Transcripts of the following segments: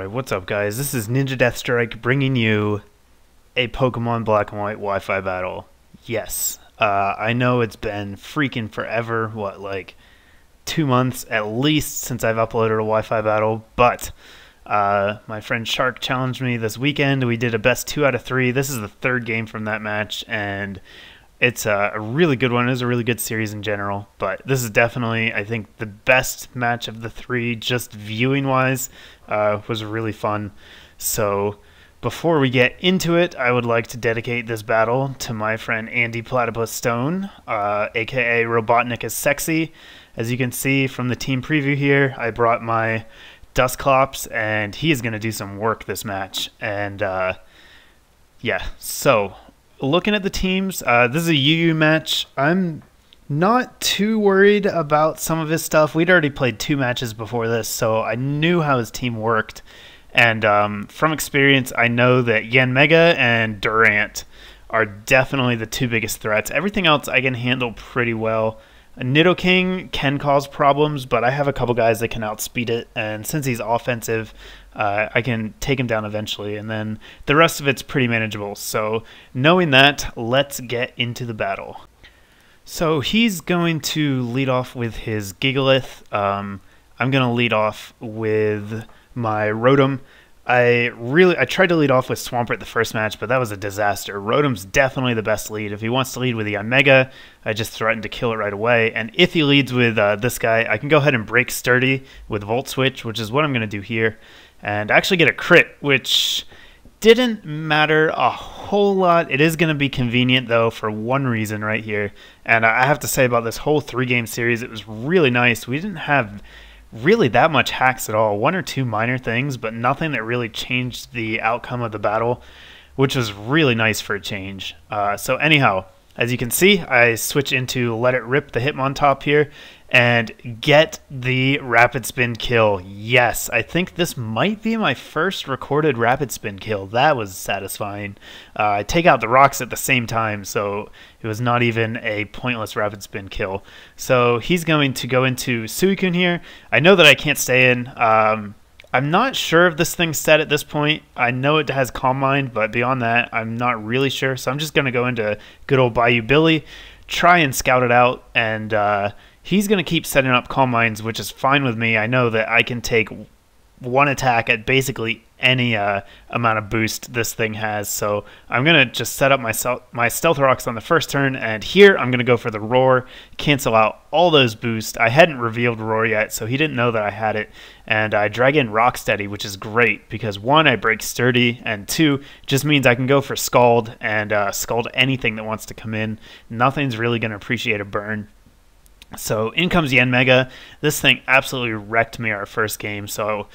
Alright, what's up guys? This is NinjaDeathStrike bringing you a Pokemon Black and White Wi-Fi battle. Yes, I know it's been freaking forever, like 2 months at least since I've uploaded a Wi-Fi battle, but my friend Shark challenged me this weekend. We did a best 2 out of 3. This is the third game from that match, and it's a really good one. It was a really good series in general, but this is definitely, I think, the best match of the 3, just viewing-wise. Was really fun. So before we get into it, I would like to dedicate this battle to my friend Andy Platypus Stone, aka Robotnik is Sexy. As you can see from the team preview here, I brought my Dusclops, and he is going to do some work this match. And yeah, so looking at the teams, this is a UU match. I'm not too worried about some of his stuff. We'd already played 2 matches before this, so I knew how his team worked. And from experience, I know that Yanmega and Durant are definitely the 2 biggest threats. Everything else I can handle pretty well. Nidoking can cause problems, but I have a couple guys that can outspeed it, and since he's offensive, I can take him down eventually, and then the rest of it's pretty manageable. So knowing that, let's get into the battle. So he's going to lead off with his Gigalith. I'm going to lead off with my Rotom. I tried to lead off with Swampert the first match, but that was a disaster. Rotom's definitely the best lead. If he wants to lead with the Yanmega, I just threatened to kill it right away. And if he leads with this guy, I can go ahead and break Sturdy with Volt Switch, which is what I'm going to do here, and actually get a crit, which didn't matter a whole lot. It is going to be convenient, though, for one reason right here. And I have to say about this whole 3-game series, it was really nice. We didn't have really that much hacks at all. 1 or 2 minor things, but nothing that really changed the outcome of the battle, which was really nice for a change. So anyhow, as you can see, I switch into Let It Rip the Hitmontop here and get the Rapid Spin kill. Yes, I think this might be my first recorded Rapid Spin kill. That was satisfying. I take out the rocks at the same time, so it was not even a pointless Rapid Spin kill. So he's going to go into Suicune here. I know that I can't stay in. I'm not sure if this thing's set at this point. I know it has Calm Mind, but beyond that, I'm not really sure. So I'm just going to go into good old Bayou Billy, try and scout it out, and he's going to keep setting up Calm Minds, which is fine with me. I know that I can take one attack at basically any amount of boost this thing has. So I'm going to just set up my Stealth Rocks on the first turn, and here I'm going to go for the Roar, cancel out all those boosts. I hadn't revealed Roar yet, so he didn't know that I had it. And I drag in Rocksteady, which is great because 1, I break Sturdy, and 2, just means I can go for Scald and Scald anything that wants to come in. Nothing's really going to appreciate a burn. So in comes Yanmega. This thing absolutely wrecked me our first game, so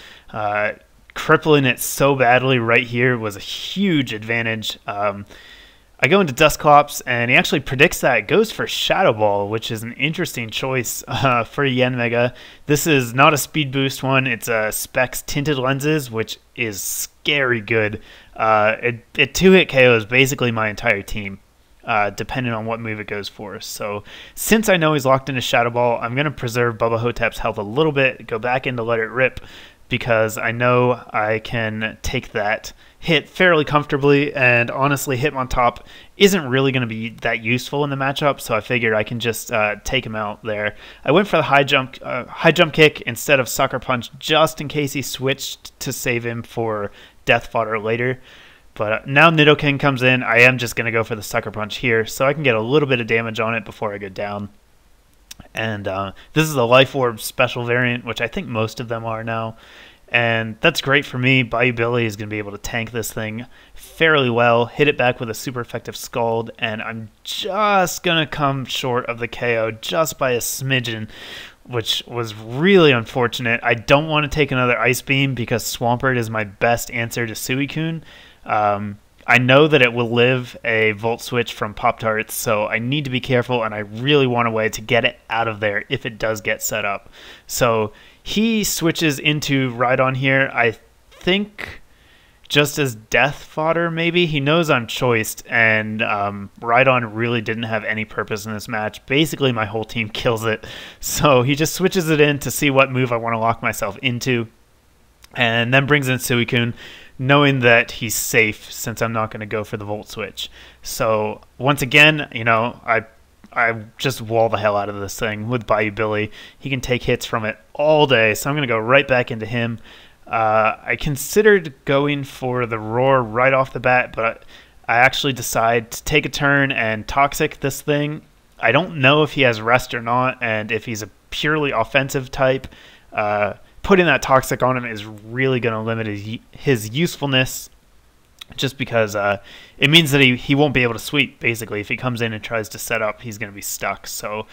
crippling it so badly right here was a huge advantage. I go into Dusclops, and he actually predicts that. Goes for Shadow Ball, which is an interesting choice for Yanmega. This is not a speed boost one. It's a Specs Tinted Lenses, which is scary good. It 2-hit KOs basically my entire team, depending on what move it goes for. So since I know he's locked into Shadow Ball, I'm going to preserve Bubba Hotep's health a little bit, go back into Let It Rip, because I know I can take that hit fairly comfortably, and honestly Hitmontop isn't really going to be that useful in the matchup, so I figured I can just take him out there. I went for the high jump kick instead of Sucker Punch, just in case he switched to save him for Death Fodder later. But now Nidoking comes in. I am just going to go for the Sucker Punch here, so I can get a little bit of damage on it before I go down. And this is the Life Orb special variant, which I think most of them are now. And that's great for me. Bayou Billy is going to be able to tank this thing fairly well, hit it back with a super effective Scald, and I'm just going to come short of the KO just by a smidgen, which was really unfortunate. I don't want to take another Ice Beam because Swampert is my best answer to Suicune. I know that it will live a Volt Switch from Pop-Tarts, so I need to be careful, and I really want a way to get it out of there if it does get set up. So he switches into Rhydon here, I think just as Death Fodder maybe. He knows I'm choiced, and Rhydon really didn't have any purpose in this match. Basically my whole team kills it, so he just switches it in to see what move I want to lock myself into. and then brings in Suicune, knowing that he's safe since I'm not going to go for the Volt Switch. So once again, I just wall the hell out of this thing with Bayou Billy. He can take hits from it all day, so I'm going to go right back into him. I considered going for the Roar right off the bat, but I actually decide to take a turn and Toxic this thing. I don't know if he has Rest or not, and if he's a purely offensive type, putting that Toxic on him is really going to limit his usefulness, just because it means that he won't be able to sweep, basically. If he comes in and tries to set up, he's going to be stuck. So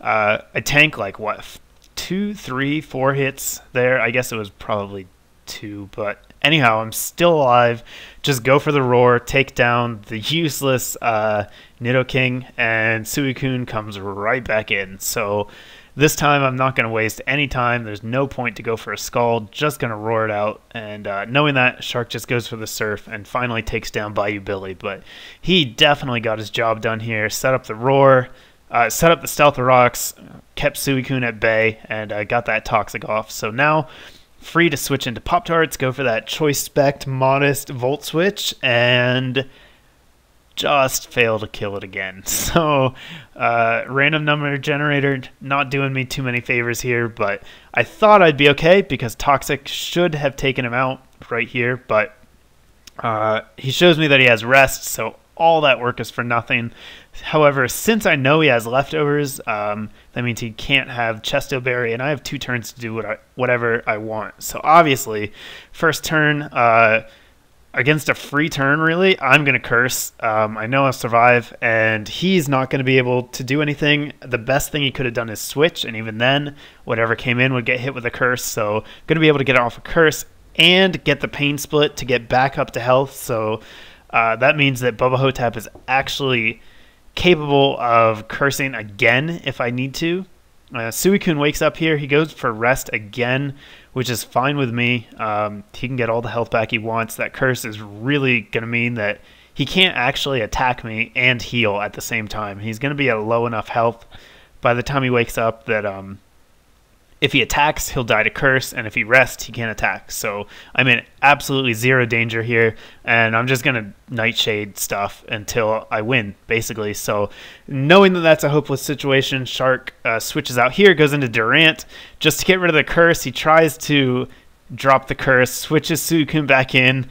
I tank like, what, 2, 3, 4 hits there? I guess it was probably 2, but anyhow, I'm still alive. Just go for the Roar, take down the useless Nidoking, and Suicune comes right back in. So this time I'm not going to waste any time. There's no point to go for a Scald, just going to roar it out. And knowing that, Shark just goes for the Surf and finally takes down Bayou Billy. But he definitely got his job done here. Set up the Roar, set up the Stealth Rocks, kept Suicune at bay, and got that Toxic off. So now free to switch into Pop-Tarts, go for that Choice Spect Modest Volt Switch, and just fail to kill it again. So random number generator not doing me too many favors here, but I thought I'd be okay because Toxic should have taken him out right here, but he shows me that he has Rest, so all that work is for nothing. However, since I know he has leftovers, that means he can't have Chesto Berry, and I have 2 turns to do whatever I want. So obviously, first turn, against a free turn, really, I'm going to Curse. I know I'll survive, and he's not going to be able to do anything. The best thing he could have done is switch, and even then, whatever came in would get hit with a Curse. So going to be able to get off a Curse and get the Pain Split to get back up to health. So that means that Bubba Hotep is actually capable of cursing again if I need to. Suicune wakes up here. He goes for Rest again, which is fine with me. He can get all the health back he wants. That Curse is really going to mean that he can't actually attack me and heal at the same time. He's going to be at low enough health by the time he wakes up that if he attacks, he'll die to Curse, and if he rests, he can't attack. So I'm in absolutely zero danger here, and I'm just going to Nightshade stuff until I win, basically. So knowing that that's a hopeless situation, Shark switches out here, goes into Durant. Just to get rid of the Curse, he tries to drop the Curse, switches Suicune back in,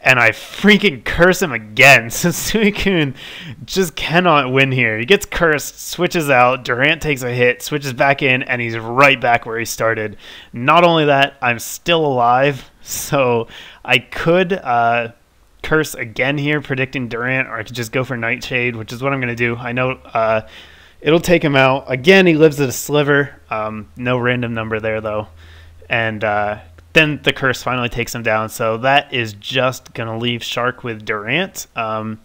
and I freaking Curse him again. So Suicune just cannot win here. He gets cursed, switches out, Durant takes a hit, switches back in, and he's right back where he started. Not only that, I'm still alive, so I could Curse again here, predicting Durant, or I could just go for Nightshade, which is what I'm going to do. I know it'll take him out. Again, he lives at a sliver. No random number there, though. And then the Curse finally takes him down, so that is just going to leave Shark with Durant. I'm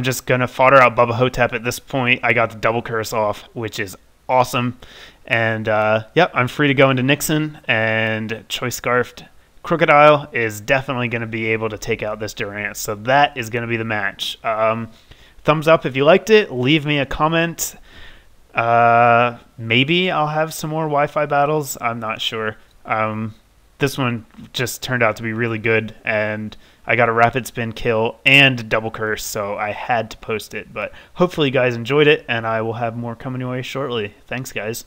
just going to fodder out Bubba Hotep at this point. I got the double Curse off, which is awesome. And, yep, I'm free to go into Nixon, and Choice Scarfed Crocodile is definitely going to be able to take out this Durant, so that is going to be the match. Thumbs up if you liked it. Leave me a comment. Maybe I'll have some more Wi-Fi battles. I'm not sure. This one just turned out to be really good, and I got a rapid spin kill and double Curse, so I had to post it. But hopefully you guys enjoyed it, and I will have more coming your way shortly. Thanks, guys.